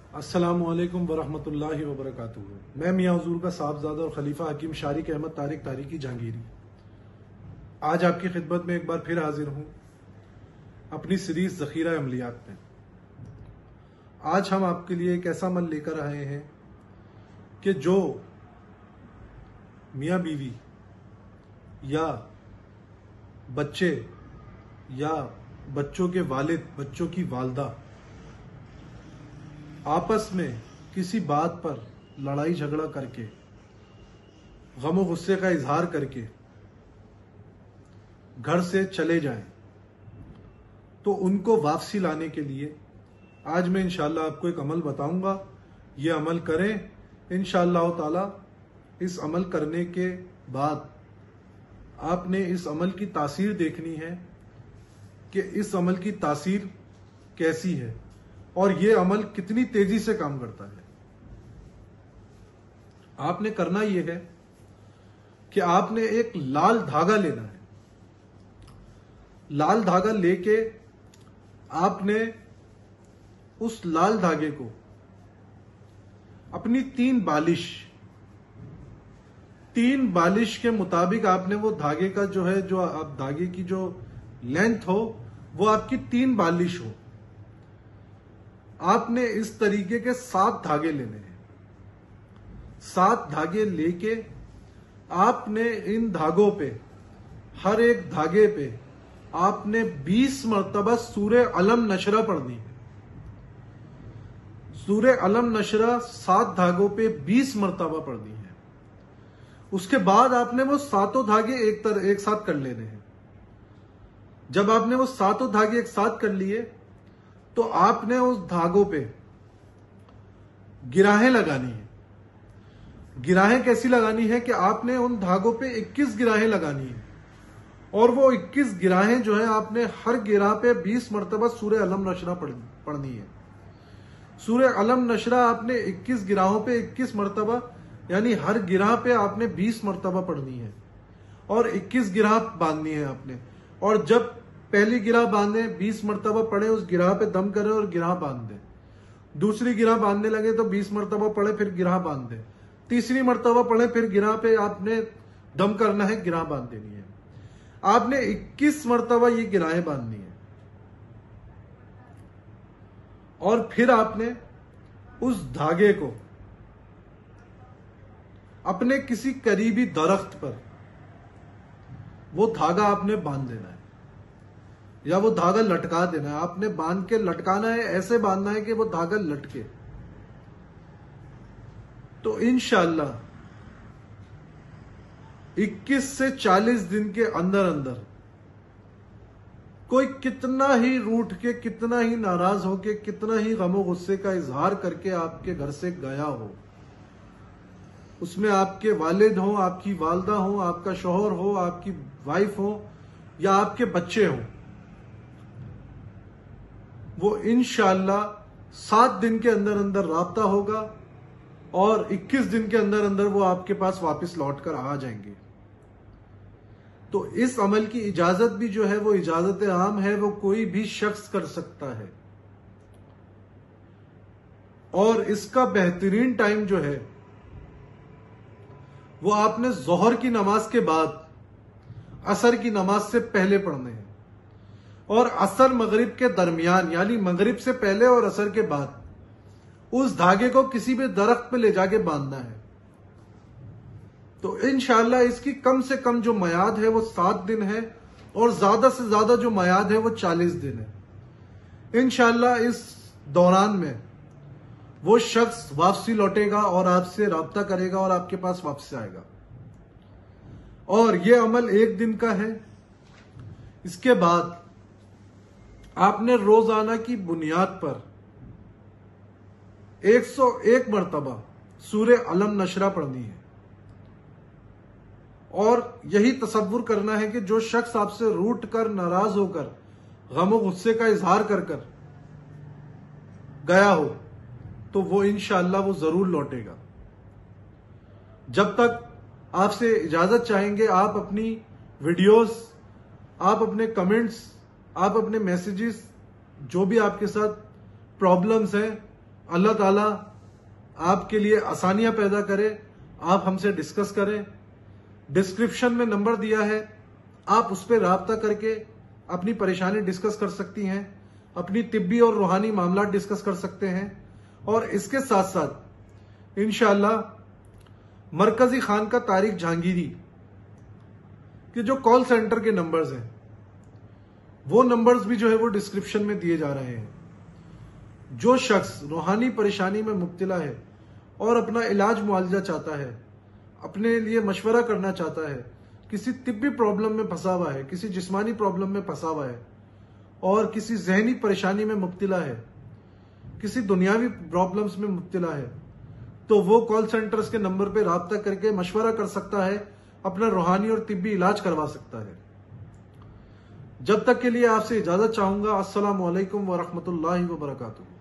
अस्सलामुअलैकुम वरहमतुल्लाहि वबरकातुहू। मैं मियां हुजूर का साहबजादा और खलीफा हकीम शारिक अहमद तारिक तारिकी जहांगीरी आज आपकी खिदमत में एक बार फिर हाजिर हूं अपनी सीरीज ज़खीरा अमलियात में। आज हम आपके लिए एक ऐसा अमल लेकर आए हैं कि जो मियां बीवी या बच्चे या बच्चों के वालिद, बच्चों की वालदा आपस में किसी बात पर लड़ाई झगड़ा करके, गम और गुस्से का इजहार करके घर से चले जाएं, तो उनको वापसी लाने के लिए आज मैं इंशाअल्लाह आपको एक अमल बताऊंगा। ये अमल करें इंशाअल्लाह ताला। इस अमल करने के बाद आपने इस अमल की तासीर देखनी है कि इस अमल की तासीर कैसी है और ये अमल कितनी तेजी से काम करता है। आपने करना यह है कि आपने एक लाल धागा लेना है। लाल धागा लेके आपने उस लाल धागे को अपनी तीन बालिश के मुताबिक आपने वो धागे का जो है, जो आप धागे की जो लेंथ हो वो आपकी 3 बालिश हो। आपने इस तरीके के 7 धागे लेने हैं। 7 धागे लेके आपने इन धागों पे, हर एक धागे पे आपने 20 मरतबा सूरे अलम नशरा पढ़नी है। सूरे अलम नशरा 7 धागों पे 20 मरतबा पढ़नी है। उसके बाद आपने वो 7 धागे एक साथ कर लेने हैं। जब आपने वो 7 धागे एक साथ कर लिए तो आपने उस धागों पे गिराहें लगानी है। गिराहें कैसी लगानी है कि आपने उन धागों पे 21 गिराहें लगानी है और वो 21 गिराहें जो है आपने हर गिराह पे 20 मरतबा सूरे अलम नशरा पढ़नी है। सूरे अलम नशरा आपने 21 गिराहों पे 21 मरतबा, यानी हर गिराह पे आपने 20 मरतबा पढ़नी है और 21 गिराह बांधनी है आपने। और जब पहली गिराह बांधे 20 मरतबा पढ़े, उस गिराह पे दम करें और गिराह बांध दें। दूसरी गिराह बांधने लगे तो 20 मरतबा पढ़े, फिर गिराह बांध दें। तीसरी मरतबा पढ़े, फिर गिराह पे आपने दम करना है, गिराह बांध देनी है। आपने 21 मरतबा ये गिराहें बांधनी है और फिर आपने उस धागे को अपने किसी करीबी दरख्त पर वो धागा आपने बांध देना है या वो धागा लटका देना है। आपने बांध के लटकाना है, ऐसे बांधना है कि वो धागा लटके। तो इंशाअल्लाह 21 से 40 दिन के अंदर अंदर कोई कितना ही रूठ के, कितना ही नाराज होके, कितना ही गमो गुस्से का इजहार करके आपके घर से गया हो, उसमें आपके वालिद हो, आपकी वालदा हो, आपका शौहर हो, आपकी वाइफ हो या आपके बच्चे हो, वो इंशाअल्लाह 7 दिन के अंदर अंदर राब्ता होगा और 21 दिन के अंदर अंदर वो आपके पास वापस लौट कर आ जाएंगे। तो इस अमल की इजाजत भी जो है वो इजाजत आम है, वो कोई भी शख्स कर सकता है। और इसका बेहतरीन टाइम जो है वो आपने जोहर की नमाज के बाद असर की नमाज से पहले पढ़ने हैं और असर मगरिब के दरमियान, यानी मगरिब से पहले और असर के बाद उस धागे को किसी भी दरख्त पे ले जाके बांधना है। तो इंशाअल्लाह इसकी कम से कम जो मयाद है वो 7 दिन है और ज्यादा से ज्यादा जो मयाद है वो 40 दिन है। इंशाअल्लाह इस दौरान में वो शख्स वापसी लौटेगा और आपसे राब्ता करेगा और आपके पास वापस आएगा। और ये अमल 1 दिन का है। इसके बाद आपने रोजाना की बुनियाद पर 101 मरतबा सूरे अलम नशरा पढ़नी है और यही तसव्वुर करना है कि जो शख्स आपसे रूठ कर, नाराज होकर, गम गुस्से का इजहार कर गया हो तो वो इंशाअल्लाह वो जरूर लौटेगा। जब तक आपसे इजाजत चाहेंगे, आप अपनी वीडियोस, आप अपने कमेंट्स, आप अपने मैसेजेस, जो भी आपके साथ प्रॉब्लम्स हैं, अल्लाह ताला आपके लिए आसानियां पैदा करे। आप हमसे डिस्कस करें। डिस्क्रिप्शन में नंबर दिया है, आप उस पर राब्ता करके अपनी परेशानी डिस्कस कर सकती हैं, अपनी तिब्बी और रूहानी मामला डिस्कस कर सकते हैं। और इसके साथ साथ इंशाअल्लाह मरकजी खान का तारिक जहांगीरी के जो कॉल सेंटर के नंबर्स हैं, वो नंबर्स भी जो है वो डिस्क्रिप्शन में दिए जा रहे हैं। जो शख्स रूहानी परेशानी में मुब्तला है और अपना इलाज मुआवजा चाहता है, अपने लिए मशवरा करना चाहता है, किसी तिब्बी प्रॉब्लम में फंसा हुआ है, किसी जिस्मानी प्रॉब्लम में फंसा हुआ है और किसी जहनी परेशानी में मुब्तला है, किसी दुनियावी प्रॉब्लम्स में मुब्तला है, तो वो कॉल सेंटर्स के नंबर पे राब्ता करके मशवरा कर सकता है, अपना रूहानी और तिब्बी इलाज करवा सकता है। जब तक के लिए आपसे इजाजत चाहूंगा। अस्सलामु अलैकुम व रहमतुल्लाहि व बरकातुहू।